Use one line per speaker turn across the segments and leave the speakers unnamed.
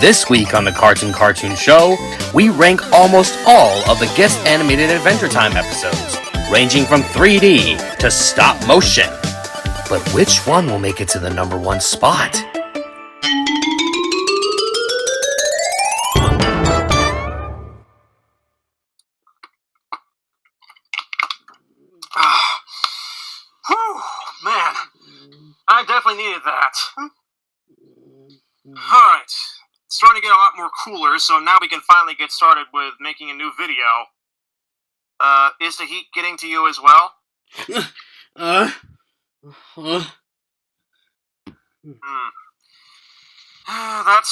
This week on the Cartoon Show, we rank almost all of the guest animated Adventure Time episodes, ranging from 3D to stop motion. But which one will make it to the number one spot?
Whew, man, I definitely needed that. Alright, it's starting to get a lot more cooler, so now we can finally get started with making a new video. Is the heat getting to you as well? That's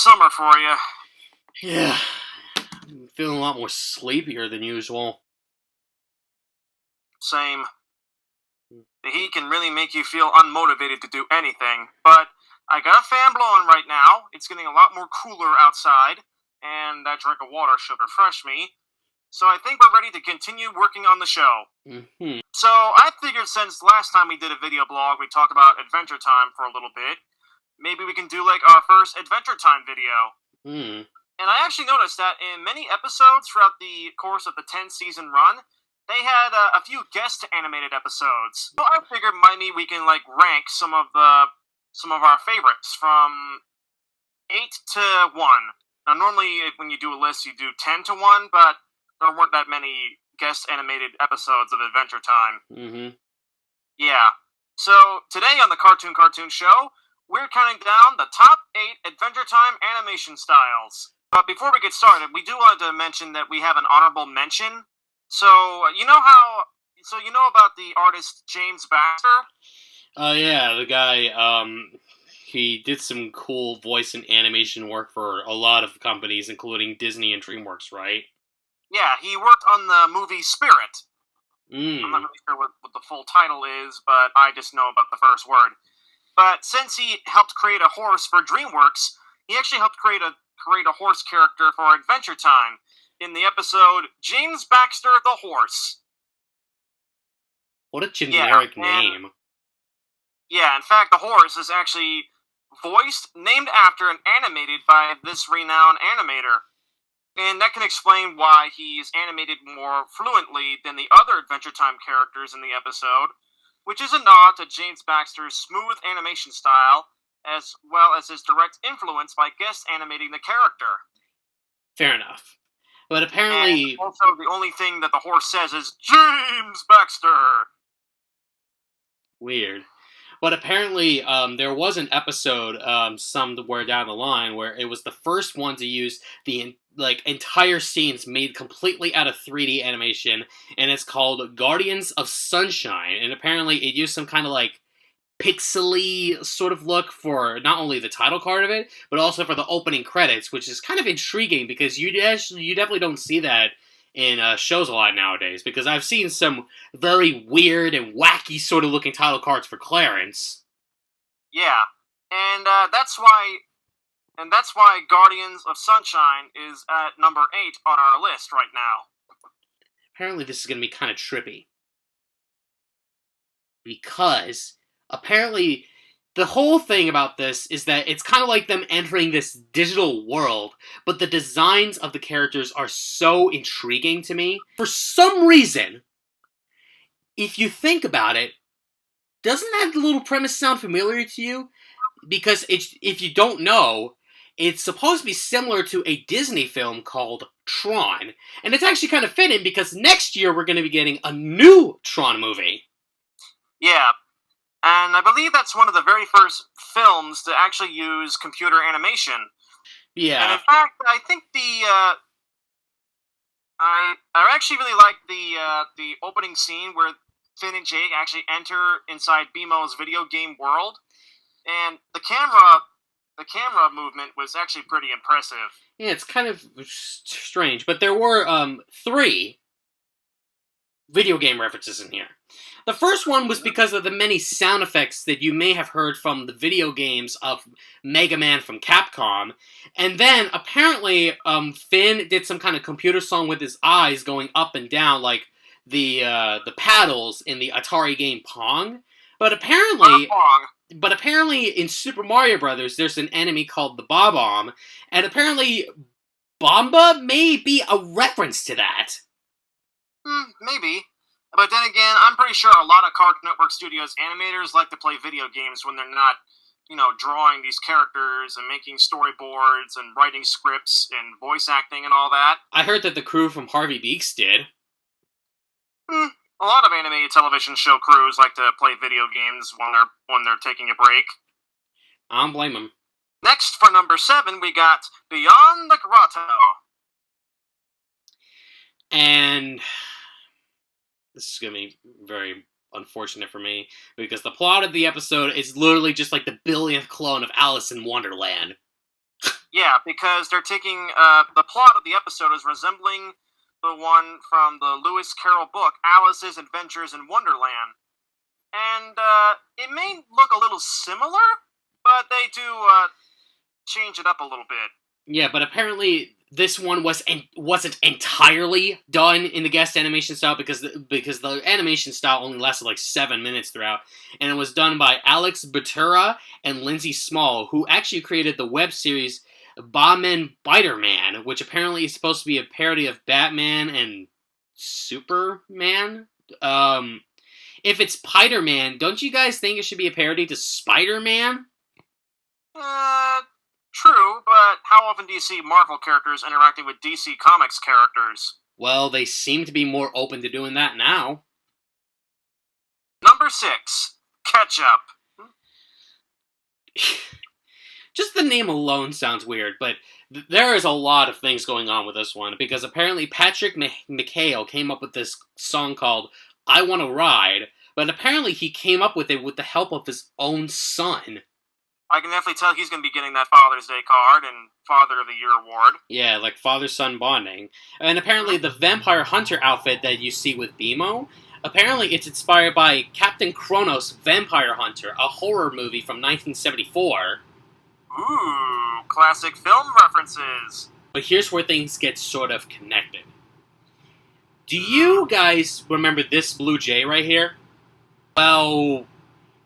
summer for you.
Yeah, I'm feeling a lot more sleepier than usual.
Same. The heat can really make you feel unmotivated to do anything, but I got a fan blowing right now. It's getting a lot more cooler outside, and that drink of water should refresh me. So I think we're ready to continue working on the show. So I figured since last time we did a video blog, we talked about Adventure Time for a little bit. Maybe we can do like our first Adventure Time video. And I actually noticed that in many episodes throughout the course of the 10-season run, they had a few guest animated episodes. So I figured maybe we can like rank some of our favorites from 8 to 1. Now normally when you do a list you do 10 to 1, but there weren't that many guest animated episodes of Adventure Time. Yeah. So today on the Cartoon Show, we're counting down the top 8 Adventure Time animation styles. But before we get started, we do want to mention that we have an honorable mention. So you know about the artist James Baxter?
Oh yeah, the guy, he did some cool voice and animation work for a lot of companies, including Disney and DreamWorks, right?
Yeah, he worked on the movie Spirit. I'm not really sure what the full title is, but I just know about the first word. But since he helped create a horse for DreamWorks, he actually helped create a horse character for Adventure Time in the episode James Baxter the Horse.
What a generic name.
Yeah, in fact, the horse is actually voiced, named after, and animated by this renowned animator. And that can explain why he's animated more fluently than the other Adventure Time characters in the episode, which is a nod to James Baxter's smooth animation style, as well as his direct influence by guest animating the character.
Fair enough. But apparently...
And also, the only thing that the horse says is, James Baxter!
Weird. But apparently, there was an episode somewhere down the line where it was the first one to use the entire scenes made completely out of 3D animation, and it's called Guardians of Sunshine. And apparently, it used some kind of pixely sort of look for not only the title card of it, but also for the opening credits, which is kind of intriguing because you definitely don't see that in shows a lot nowadays, because I've seen some very weird and wacky sort of looking title cards for Clarence.
Yeah, and that's why Guardians of Sunshine is at number 8 on our list right now.
Apparently this is going to be kind of trippy. Because apparently the whole thing about this is that it's kind of like them entering this digital world, but the designs of the characters are so intriguing to me. For some reason, if you think about it, doesn't that little premise sound familiar to you? Because if you don't know, it's supposed to be similar to a Disney film called Tron. And it's actually kind of fitting because next year we're going to be getting a new Tron movie.
Yeah. And I believe that's one of the very first films to actually use computer animation.
Yeah.
And in fact, I think I actually really like the opening scene where Finn and Jake actually enter inside BMO's video game world, and the camera movement was actually pretty impressive.
Yeah, it's kind of strange, but there were 3 video game references in here. The first one was because of the many sound effects that you may have heard from the video games of Mega Man from Capcom. And then, apparently, Finn did some kind of computer song with his eyes going up and down, like the paddles in the Atari game Pong. But apparently... But apparently in Super Mario Brothers, there's an enemy called the Bob-omb, and apparently Bomba may be a reference to that.
Maybe. But then again, I'm pretty sure a lot of Cartoon Network Studios animators like to play video games when they're not, drawing these characters and making storyboards and writing scripts and voice acting and all that.
I heard that the crew from Harvey Beaks did.
A lot of animated television show crews like to play video games when they're taking a break.
I don't blame them.
Next, for number 7, we got Beyond the Grotto.
And this is going to be very unfortunate for me, because the plot of the episode is literally just like the billionth clone of Alice in Wonderland.
Yeah, because they're taking, the plot of the episode is resembling the one from the Lewis Carroll book, Alice's Adventures in Wonderland. And, it may look a little similar, but they do, change it up a little bit.
Yeah, but apparently this one wasn't entirely done in the guest animation style, because the animation style only lasted like 7 minutes throughout, and it was done by Alex Batura and Lindsay Small, who actually created the web series Bauman Biterman, which apparently is supposed to be a parody of Batman and Superman. If it's Spider-Man, don't you guys think it should be a parody to Spider-Man?
True, but how often do you see Marvel characters interacting with DC Comics characters?
Well, they seem to be more open to doing that now.
Number 6, Ketchup.
Just the name alone sounds weird, but there is a lot of things going on with this one, because apparently Patrick McHale came up with this song called I Wanna Ride, but apparently he came up with it with the help of his own son.
I can definitely tell he's going to be getting that Father's Day card and Father of the Year award.
Yeah, like father-son bonding. And apparently the Vampire Hunter outfit that you see with BMO, apparently it's inspired by Captain Kronos' Vampire Hunter, a horror movie from 1974.
Ooh, classic film references.
But here's where things get sort of connected. Do you guys remember this Blue Jay right here? Well,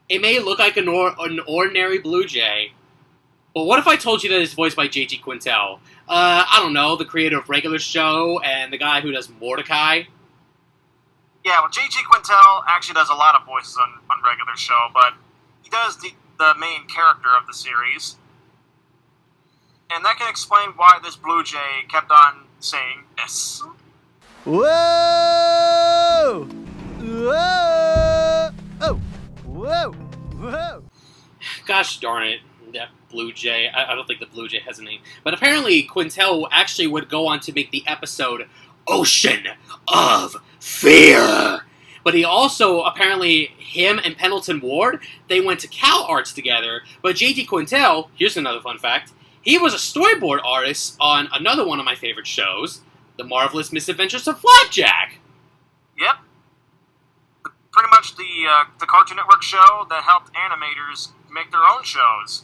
it may look like an ordinary Blue Jay, but what if I told you that it's voiced by J.G. Quintel? I don't know, the creator of Regular Show and the guy who does Mordecai?
Yeah, well, J.G. Quintel actually does a lot of voices on Regular Show, but he does the main character of the series. And that can explain why this Blue Jay kept on saying this.
Whoa! Whoa! Oh! Whoa! Whoa!
Gosh darn it, that Blue Jay. I don't think the Blue Jay has a name. But apparently Quintel actually would go on to make the episode Ocean of Fear. But he also, apparently, him and Pendleton Ward, they went to Cal Arts together. But J.G. Quintel, here's another fun fact, he was a storyboard artist on another one of my favorite shows, The Marvelous Misadventures of Flapjack.
Yep. Pretty much the Cartoon Network show that helped animators make their own shows.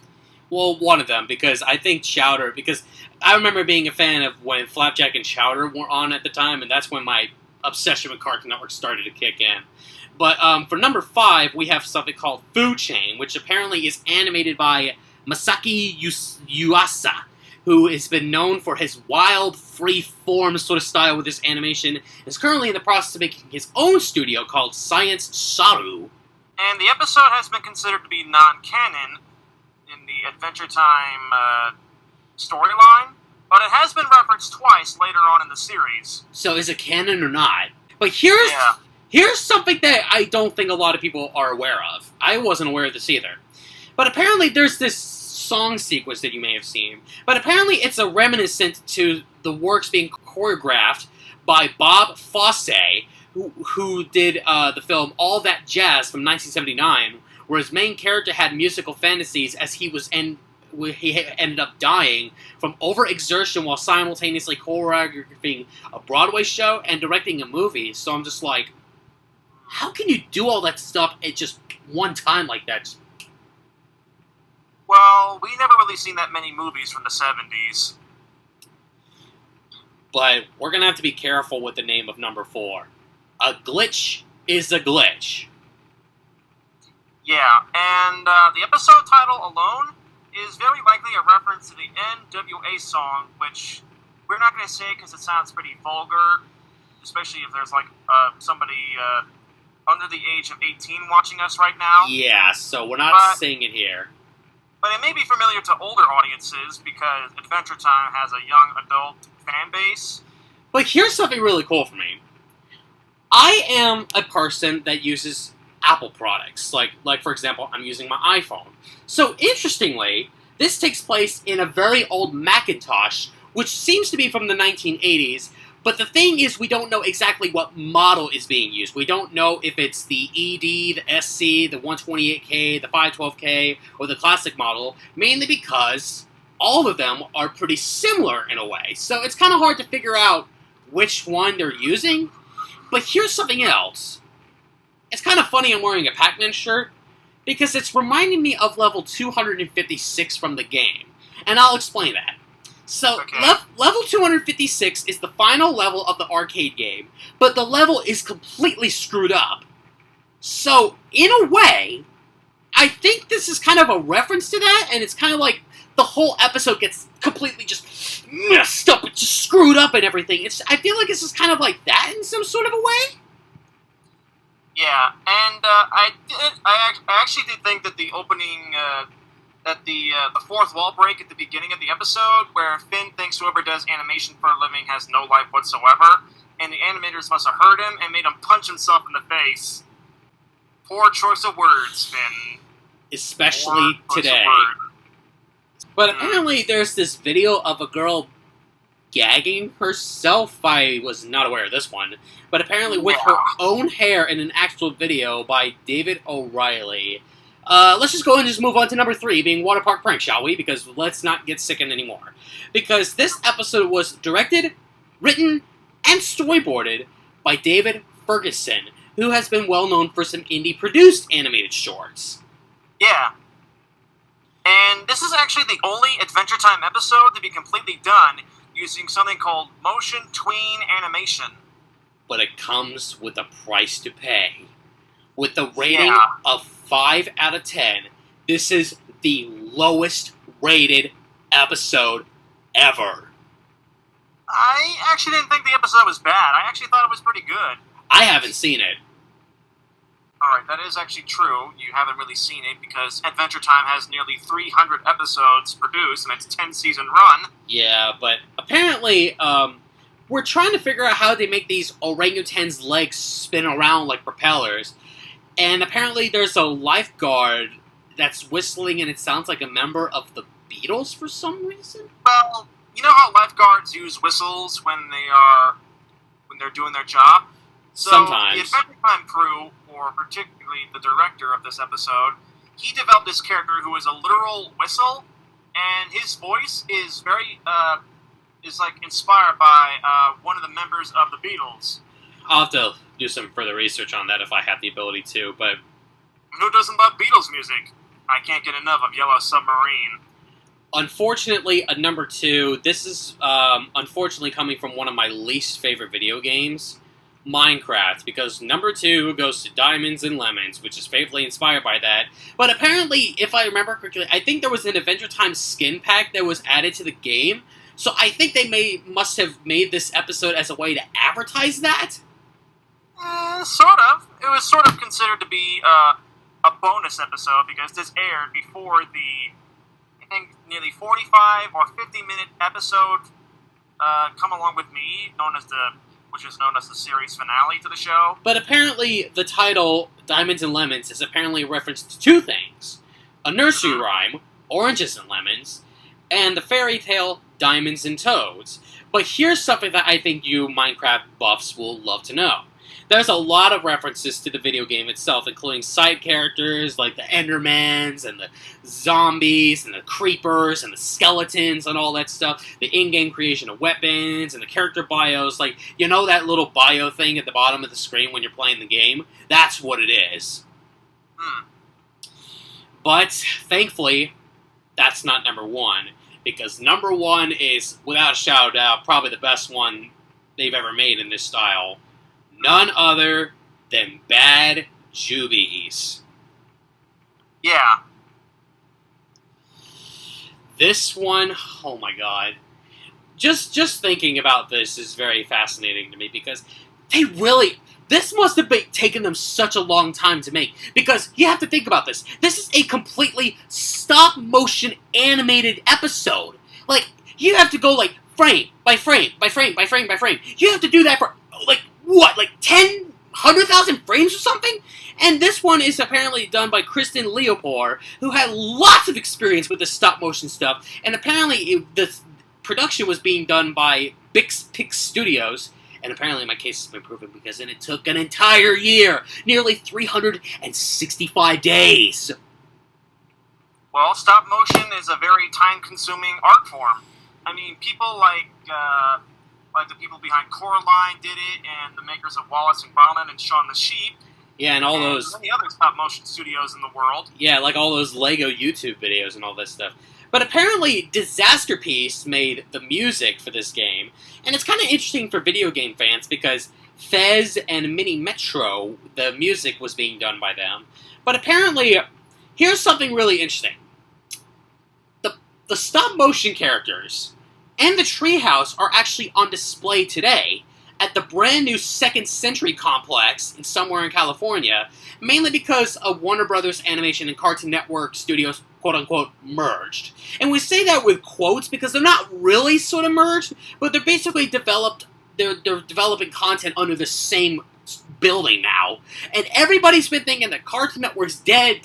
Well, one of them, because I think Chowder, because I remember being a fan of when Flapjack and Chowder were on at the time, and that's when my obsession with Cartoon Network started to kick in. But for number 5, we have something called Food Chain, which apparently is animated by Masaki Yuasa, who has been known for his wild, free-form sort of style with this animation, is currently in the process of making his own studio called Science Saru.
And the episode has been considered to be non-canon in the Adventure Time storyline, but it has been referenced twice later on in the series.
So is it canon or not? But here's something that I don't think a lot of people are aware of. I wasn't aware of this either. But apparently there's this song sequence that you may have seen. But apparently it's a reminiscent to the works being choreographed by Bob Fosse, who did the film All That Jazz from 1979, where his main character had musical fantasies as he ended up dying from overexertion while simultaneously choreographing a Broadway show and directing a movie. So I'm just like, how can you do all that stuff at just one time like that?
Well, we never really seen that many movies from the 70s.
But we're going to have to be careful with the name of number 4. A glitch is a glitch.
Yeah, and the episode title alone is very likely a reference to the NWA song, which we're not going to say because it sounds pretty vulgar, especially if there's like somebody under the age of 18 watching us right now.
Yeah, so we're not saying it here.
But it may be familiar to older audiences because Adventure Time has a young adult fan base.
But here's something really cool for me. I am a person that uses Apple products. Like for example, I'm using my iPhone. So interestingly, this takes place in a very old Macintosh, which seems to be from the 1980s. But the thing is, we don't know exactly what model is being used. We don't know if it's the ED, the SC, the 128K, the 512K, or the classic model, mainly because all of them are pretty similar in a way. So it's kind of hard to figure out which one they're using. But here's something else. It's kind of funny I'm wearing a Pac-Man shirt, because it's reminding me of level 256 from the game. And I'll explain that. So,
Okay.
level 256 is the final level of the arcade game, but the level is completely screwed up. So, in a way, I think this is kind of a reference to that, and it's kind of like the whole episode gets completely just messed up, it's just screwed up and everything. I feel like this is kind of like that in some sort of a way.
Yeah, and I actually did think that the opening, the fourth wall break at the beginning of the episode, where Finn thinks whoever does animation for a living has no life whatsoever, and the animators must have heard him and made him punch himself in the face. Poor choice of words, Finn.
Especially
Poor choice of
today.
words.
But apparently there's this video of a girl gagging herself. I was not aware of this one. But apparently with her own hair in an actual video by David O'Reilly. Let's just go and just move on to number 3, being Water Park Prank, shall we? Because let's not get sickened anymore. Because this episode was directed, written, and storyboarded by David Ferguson, who has been well known for some indie-produced animated shorts.
Yeah. And this is actually the only Adventure Time episode to be completely done using something called motion tween animation.
But it comes with a price to pay. With the rating of 5 out of 10, this is the lowest rated episode ever.
I actually didn't think the episode was bad. I actually thought it was pretty good.
I haven't seen it.
Alright, that is actually true. You haven't really seen it because Adventure Time has nearly 300 episodes produced and it's a 10-season run.
Yeah, but apparently, we're trying to figure out how they make these orangutans' legs spin around like propellers. And apparently there's a lifeguard that's whistling and it sounds like a member of the Beatles for some reason?
Well, you know how lifeguards use whistles when they're doing their job? So
Sometimes.
The Adventure Time crew, or particularly the director of this episode, he developed this character who is a literal whistle, and his voice is very, inspired by one of the members of the Beatles.
I'll have to do some further research on that if I have the ability to, but
Who doesn't love Beatles music? I can't get enough of Yellow Submarine.
unfortunately, at number 2, this is unfortunately coming from one of my least favorite video games, Minecraft, because number 2 goes to Diamonds and Lemons, which is faithfully inspired by that. But apparently, if I remember correctly, I think there was an Adventure Time skin pack that was added to the game, so I think they must have made this episode as a way to advertise that.
Sort of. It was sort of considered to be a bonus episode because this aired before the, I think, nearly 45 or 50-minute episode Come Along With Me, which is known as the series finale to the show.
But apparently, the title, Diamonds and Lemons, is apparently a reference to 2 things. A nursery rhyme, Oranges and Lemons, and the fairy tale, Diamonds and Toads. But here's something that I think you Minecraft buffs will love to know. There's a lot of references to the video game itself, including side characters like the Endermans and the zombies and the creepers and the skeletons and all that stuff, the in-game creation of weapons and the character bios, like, you know that little bio thing at the bottom of the screen when you're playing the game? That's what it is. But, thankfully, that's not number 1, because number 1 is, without a shadow of doubt, probably the best one they've ever made in this style. None other than Bad Jubies.
Yeah.
This one, oh my god. Just thinking about this is very fascinating to me because this must have taken them such a long time to make. Because you have to think about this. This is a completely stop-motion animated episode. Like, you have to go, like, frame by frame by frame by frame by frame. You have to do that for, like, what? Like 100,000 frames or something? And this one is apparently done by Kristen Leopold, who had lots of experience with the stop-motion stuff. And apparently the production was being done by Pix Studios. And apparently my case has been proven because then it took an entire year, nearly 365 days.
Well, stop motion is a very time-consuming art form. I mean, people like the people behind Coraline did it, and the makers of Wallace and Gromit and Shaun the Sheep.
Yeah, and all those
many other stop-motion studios in the world.
Yeah, like all those Lego YouTube videos and all this stuff. But apparently, Disaster Piece made the music for this game, and it's kind of interesting for video game fans because Fez and Mini Metro, the music was being done by them. But apparently, here's something really interesting. The stop-motion characters and the treehouse are actually on display today at the brand new Second Century complex somewhere in California, mainly because of Warner Brothers Animation and Cartoon Network Studios quote-unquote merged. And we say that with quotes because they're not really sort of merged, but they're basically they're developing content under the same building now. And everybody's been thinking that Cartoon Network's dead.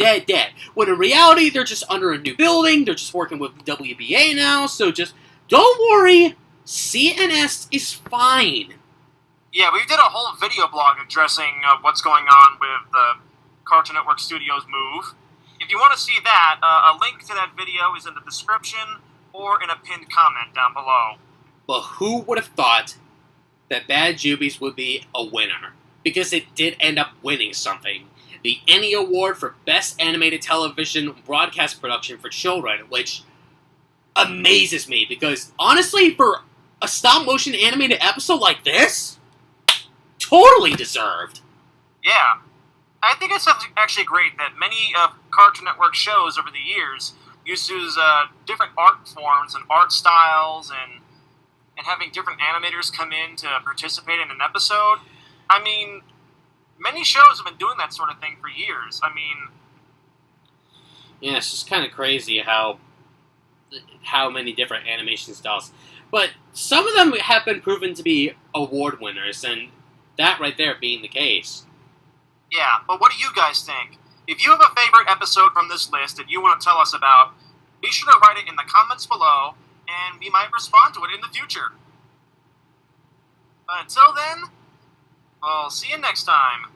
When in reality, they're just under a new building, they're just working with WBA now, so just don't worry, CNS is fine.
Yeah, we did a whole video blog addressing what's going on with the Cartoon Network Studios move. If you want to see that, a link to that video is in the description or in a pinned comment down below.
But who would have thought that Bad Jubies would be a winner? Because it did end up winning something. The Emmy Award for Best Animated Television Broadcast Production for Children, which amazes me because, honestly, for a stop-motion animated episode like this, totally deserved.
Yeah. I think it's actually great that many Cartoon Network shows over the years used to use different art forms and art styles and having different animators come in to participate in an episode. I mean, many shows have been doing that sort of thing for years. I mean...
Yeah, it's just kind of crazy how many different animation styles. But some of them have been proven to be award winners, and that right there being the case.
Yeah, but what do you guys think? If you have a favorite episode from this list that you want to tell us about, be sure to write it in the comments below, and we might respond to it in the future. But until then, we'll see you next time.